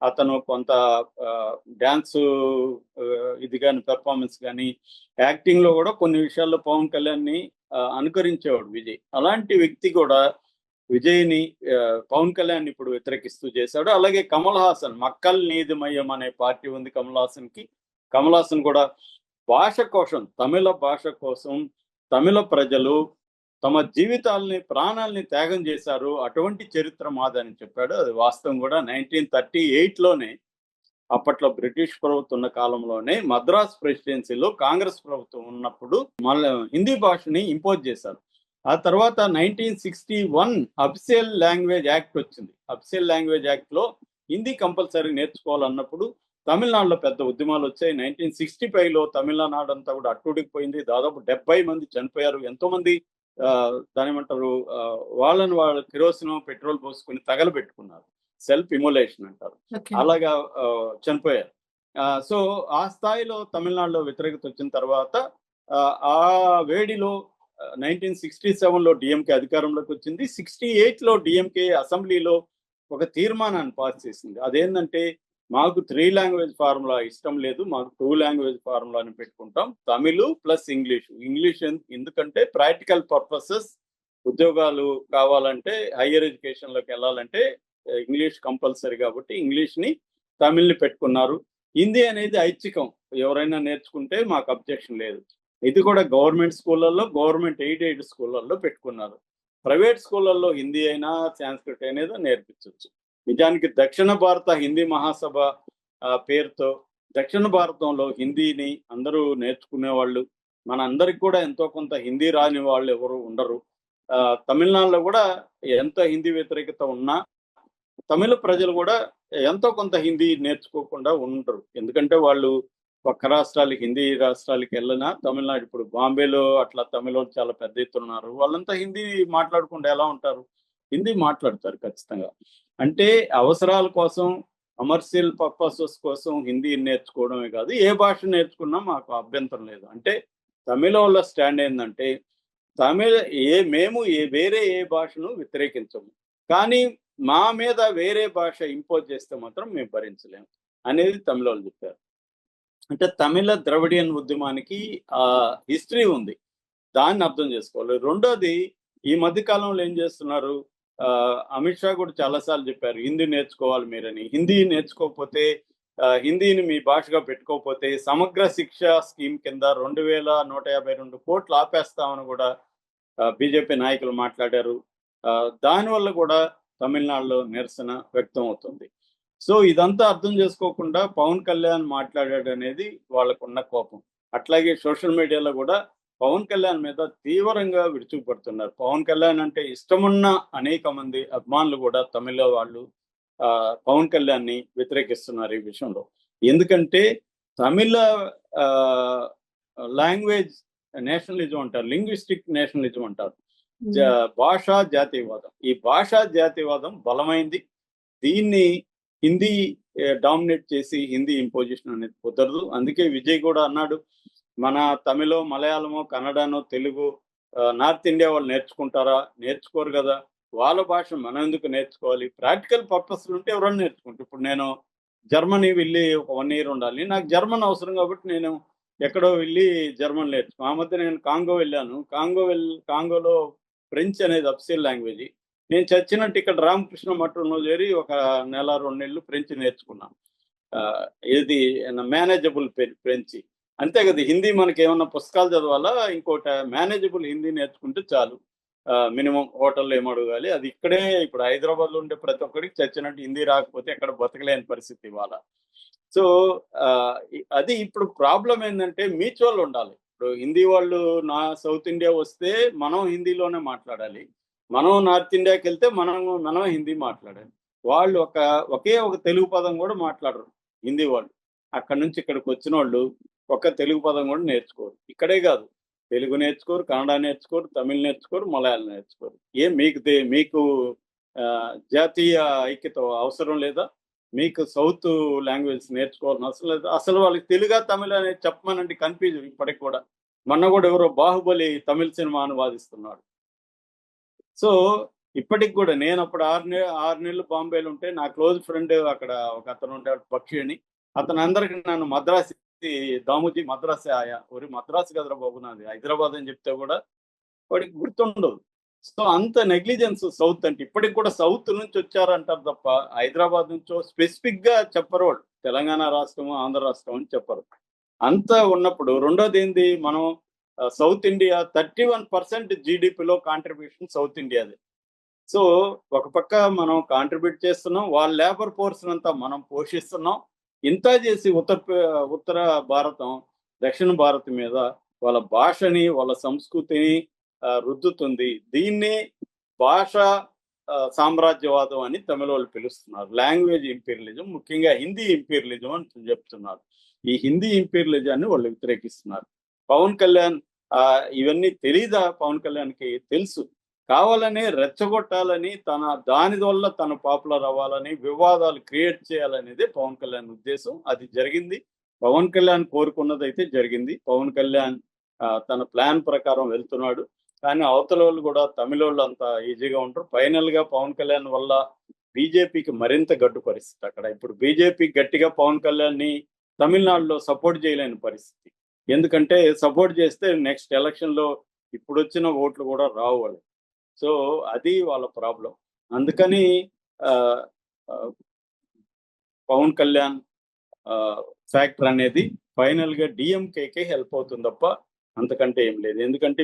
అతను కొంత డాన్సు ఇది కానీ పెర్ఫార్మెన్స్ కానీ యాక్టింగ్లో కూడా కొన్ని విషయాల్లో పవన్ కళ్యాణ్ని అనుకరించేవాడు విజయ్. అలాంటి వ్యక్తి కూడా విజయ్ని పవన్ కళ్యాణ్ ఇప్పుడు వ్యతిరేకిస్తూ చేశాడు. అలాగే కమల్ హాసన్, మక్కల్ నీతిమయం అనే పార్టీ ఉంది కమల్ హాసన్కి. కమల్ హాసన్ కూడా భాష కోసం, తమిళ భాష కోసం తమిళ ప్రజలు తమ జీవితాలని ప్రాణాలని త్యాగం చేశారు, అటువంటి చరిత్ర మాదని చెప్పాడు. అది వాస్తవం కూడా. 1938లోనే అప్పట్లో బ్రిటిష్ ప్రభుత్వం ఉన్న కాలంలోనే మద్రాస్ ప్రెసిడెన్సీలో కాంగ్రెస్ ప్రభుత్వం ఉన్నప్పుడు మళ్ళీ హిందీ భాషని ఇంపోజ్ చేశారు. ఆ తర్వాత 1961 అఫీషియల్ లాంగ్వేజ్ యాక్ట్ వచ్చింది. అఫీషియల్ లాంగ్వేజ్ యాక్ట్లో హిందీ కంపల్సరీ నేర్చుకోవాలన్నప్పుడు తమిళనాడులో పెద్ద ఉద్యమాలు వచ్చాయి. 1965లో తమిళనాడు అంతా కూడా అట్టుడికిపోయింది. దాదాపు 70 మంది చనిపోయారు. ఎంతోమంది దాని ఏమంటారు, వాళ్ళని వాళ్ళు కిరోసిన్ పెట్రోల్ పోసుకుని తగలబెట్టుకున్నారు. సెల్ఫ్ ఇమోలేషన్ అంటారు. అలాగా చనిపోయారు. సో ఆ స్థాయిలో తమిళనాడులో వ్యతిరేకత వచ్చిన తర్వాత ఆ వేడిలో 1967లో డిఎంకే అధికారంలోకి వచ్చింది. 68లో డిఎంకే అసెంబ్లీలో ఒక తీర్మానాన్ని పాస్ చేసింది. అదేంటంటే, మాకు 3 లాంగ్వేజ్ ఫార్ములా ఇష్టం లేదు, మాకు 2 లాంగ్వేజ్ ఫార్ములాని పెట్టుకుంటాం, తమిళ్ ప్లస్ ఇంగ్లీష్ ఎందుకంటే ప్రాక్టికల్ పర్పసెస్, ఉద్యోగాలు కావాలంటే, హయ్యర్ ఎడ్యుకేషన్లోకి వెళ్ళాలంటే ఇంగ్లీష్ కంపల్సరీ కాబట్టి ఇంగ్లీష్ని తమిళ్ని పెట్టుకున్నారు. హిందీ అనేది ఐచ్ఛికం, ఎవరైనా నేర్చుకుంటే మాకు అబ్జెక్షన్ లేదు. ఇది కూడా గవర్నమెంట్ స్కూళ్ళల్లో, గవర్నమెంట్ ఎయిడెడ్ స్కూళ్ళల్లో పెట్టుకున్నారు. ప్రైవేట్ స్కూళ్ళల్లో హిందీ అయినా సాంస్క్రిట్ అనేది నేర్పించవచ్చు. నిజానికి దక్షిణ భారత హిందీ మహాసభ పేరుతో దక్షిణ భారతంలో హిందీని అందరూ నేర్చుకునేవాళ్ళు. మన అందరికి కూడా ఎంతో కొంత హిందీ రాని వాళ్ళు ఎవరు ఉండరు. తమిళనాడులో కూడా ఎంత హిందీ వ్యతిరేకత ఉన్నా తమిళ ప్రజలు కూడా ఎంతో కొంత హిందీ నేర్చుకోకుండా ఉండరు. ఎందుకంటే వాళ్ళు పక్క రాష్ట్రాలకి, హిందీ రాష్ట్రాలకి వెళ్ళినా, తమిళనాడు ఇప్పుడు బాంబేలో అట్లా తమిళ చాలా పెద్ద ఎత్తున ఉన్నారు. వాళ్ళంతా హిందీ మాట్లాడకుండా ఎలా ఉంటారు? హిందీ మాట్లాడతారు ఖచ్చితంగా. అంటే అవసరాల కోసం, కమర్షియల్ పర్పసెస్ కోసం హిందీ నేర్చుకోవడమే కాదు, ఏ భాష నేర్చుకున్నా మాకు అభ్యంతరం లేదు. అంటే తమిళ వాళ్ళ స్టాండ్ ఏంటంటే, మేము వేరే ఏ భాషను వ్యతిరేకించము, కానీ మా మీద వేరే భాష ఇంపోజ్ చేస్తే మాత్రం మేము భరించలేము అనేది తమిళ వాళ్ళు చెప్పారు. అంటే తమిళ ద్రవిడియన్ ఉద్యమానికి హిస్టరీ ఉంది, దాన్ని అర్థం చేసుకోవాలి. రెండోది, ఈ మధ్య కాలంలో ఏం చేస్తున్నారు, అమిత్ షా కూడా చాలాసార్లు చెప్పారు హిందీ నేర్చుకోవాలి మీరని. హిందీ నేర్చుకోకపోతే, హిందీని మీ భాషగా పెట్టుకోకపోతే సమగ్ర శిక్ష స్కీమ్ కింద 2152 కోట్లు ఆపేస్తామని కూడా బీజేపీ నాయకులు మాట్లాడారు. దానివల్ల కూడా తమిళనాడులో నిరసన వ్యక్తం అవుతుంది. సో ఇదంతా అర్థం చేసుకోకుండా పవన్ కళ్యాణ్ మాట్లాడాడు అనేది వాళ్ళకున్న కోపం. అట్లాగే సోషల్ మీడియాలో కూడా పవన్ కళ్యాణ్ మీద తీవ్రంగా విరుచుకుపడుతున్నారు. పవన్ కళ్యాణ్ అంటే ఇష్టమున్న అనేక మంది అభిమానులు కూడా తమిళ వాళ్ళు పవన్ కళ్యాణ్ని వ్యతిరేకిస్తున్నారు ఈ విషయంలో. ఎందుకంటే తమిళ లాంగ్వేజ్ నేషనలిజం అంటారు, లింగ్విస్టిక్ నేషనలిజం అంటారు, భాషా జాతీయవాదం. ఈ భాషా జాతీయవాదం బలమైంది. దీన్ని హిందీ డామినేట్ చేసి హిందీ ఇంపోజిషన్ అనేది కుదరదు. అందుకే విజయ్ కూడా అన్నాడు, మన తమిళో, మలయాళమో, కన్నడనో, తెలుగు నార్త్ ఇండియా వాళ్ళు నేర్చుకుంటారా? నేర్చుకోరు కదా, వాళ్ళ భాష మనం ఎందుకు నేర్చుకోవాలి? ప్రాక్టికల్ పర్పస్లు ఉంటే ఎవరైనా నేర్చుకుంటారు. ఇప్పుడు నేను జర్మనీ వెళ్ళి ఒక 1 year ఉండాలి, నాకు జర్మన్ అవసరం కాబట్టి నేను ఎక్కడో వెళ్ళి జర్మన్ నేర్చుకో. ఆ మధ్య నేను కాంగో వెళ్ళాను. కాంగోలో ఫ్రెంచ్ అనేది అఫీషియల్ లాంగ్వేజ్. నేను చచ్చినట్టు ఇక్కడ రామకృష్ణ మఠంలో చేరి ఒక 1-2 నెలలు ఫ్రెంచ్ నేర్చుకున్నాను. ఇది మేనేజబుల్ ఫ్రెంచ్, అంతే కదా. హిందీ మనకి ఏమన్నా పుస్తకాలు చదవాలా, ఇంకోటి మేనేజబుల్ హిందీ నేర్చుకుంటే చాలు. మినిమం హోటల్లో ఏం అడగాలి, అది ఇక్కడే ఇప్పుడు హైదరాబాద్లో ఉండే ప్రతి ఒక్కరికి చచ్చినట్టు హిందీ రాకపోతే ఎక్కడ బతకలేని పరిస్థితి ఇవాళ. సో అది ఇప్పుడు ప్రాబ్లం ఏంటంటే మ్యూచువల్ ఉండాలి. ఇప్పుడు హిందీ వాళ్ళు సౌత్ ఇండియా వస్తే మనం హిందీలోనే మాట్లాడాలి, మనం నార్త్ ఇండియాకి వెళ్తే మనం హిందీ మాట్లాడాలి. వాళ్ళు ఒకే ఒక తెలుగు పదం కూడా మాట్లాడరు హిందీ వాళ్ళు. అక్కడి నుంచి ఇక్కడికి వచ్చిన వాళ్ళు ఒక్క తెలుగు పదం కూడా నేర్చుకోరు. ఇక్కడే కాదు, తెలుగు నేర్చుకోరు, కన్నడ నేర్చుకోరు, తమిళ్ నేర్చుకోరు, మలయాళం నేర్చుకోరు. మీకు జాతీయ ఐక్యత అవసరం లేదా? మీకు సౌత్ లాంగ్వేజ్ నేర్చుకోవాలని అవసరం లేదా? అసలు వాళ్ళకి తెలుగా తమిళ అనేది చెప్పమనండి, కన్ఫ్యూజన్ ఇప్పటికి కూడా. మొన్న కూడా ఎవరో బాహుబలి తమిళ సినిమా అనువాదిస్తున్నాడు. సో ఇప్పటికి కూడా నేను అప్పుడు 6 నెలలు బాంబేలో ఉంటే నా క్లోజ్ ఫ్రెండ్ అక్కడ ఒక అతను ఉంటాడు పక్షి అని. అతను అందరికి నన్ను మద్రాసి దామోజీ మద్రాసే ఆయా. ఒరేయ్! మద్రాసు కదరా బాబు నాది హైదరాబాద్ అని చెప్తే కూడా వాడికి గుర్తుండదు. సో, అంత నెగ్లిజెన్స్ సౌత్ అంటే. ఇప్పటికి కూడా సౌత్ నుంచి వచ్చారంటారు తప్ప హైదరాబాద్ నుంచో స్పెసిఫిక్‌గా చెప్పరు వాళ్ళు. తెలంగాణ రాష్ట్రము, ఆంధ్ర రాష్ట్రం అని చెప్పరు. అంతా ఉన్నప్పుడు రెండోదేంది మనం సౌత్ ఇండియా 31% జీడీపీలో కాంట్రిబ్యూషన్ సౌత్ ఇండియాదే. సో, ఒక పక్క మనం కాంట్రిబ్యూట్ చేస్తున్నాం. వాళ్ళ లేబర్ ఫోర్స్‌నంతా మనం పోషిస్తున్నాం. ఇంత చేసి ఉత్తర భారతం, దక్షిణ భారతం మీద వాళ్ళ భాషని, వాళ్ళ సంస్కృతిని రుద్దుతుంది. దీన్ని భాష సామ్రాజ్యవాదం అని తమిళోళ్ళు పిలుస్తున్నారు. లాంగ్వేజ్ ఇంపీరియలిజం, ముఖ్యంగా హిందీ ఇంపీరియలిజం అని చెప్తున్నారు. ఈ హిందీ ఇంపీరియలిజాన్ని వాళ్ళు వ్యతిరేకిస్తున్నారు. పవన్ కళ్యాణ్ ఇవన్నీ తెలీదా పవన్ కళ్యాణ్‌కి? తెలుసు. కావాలనే రెచ్చగొట్టాలని దాని వల్ల తను పాపులర్ అవ్వాలని, వివాదాలు క్రియేట్ చేయాలనేదే పవన్ కళ్యాణ్ ఉద్దేశం. అది జరిగింది. పవన్ కళ్యాణ్ కోరుకున్నదైతే జరిగింది. పవన్ కళ్యాణ్ తన ప్లాన్ ప్రకారం వెళ్తున్నాడు. కానీ అవతలోళ్ళు కూడా తమిళోళ్ళు అంత ఈజీగా ఉండరు. ఫైనల్‌గా పవన్ కళ్యాణ్ వల్ల బీజేపీకి మరింత గడ్డు పరిస్థితి అక్కడ. ఇప్పుడు బీజేపీ గట్టిగా పవన్ కళ్యాణ్‌ని తమిళనాడులో సపోర్ట్ చేయలేని పరిస్థితి. ఎందుకంటే సపోర్ట్ చేస్తే నెక్స్ట్ ఎలక్షన్‌లో ఇప్పుడొచ్చిన ఓట్లు కూడా రావు వాళ్ళకి. సో, అది వాళ్ళ ప్రాబ్లమ్. అందుకని ఆహ్, ఆహ్, పవన్ కళ్యాణ్ ఫ్యాక్టర్ అనేది ఫైనల్‌గా డీఎంకేకే హెల్ప్ అవుతుంది తప్ప అంతకంటే ఏం లేదు. ఎందుకంటే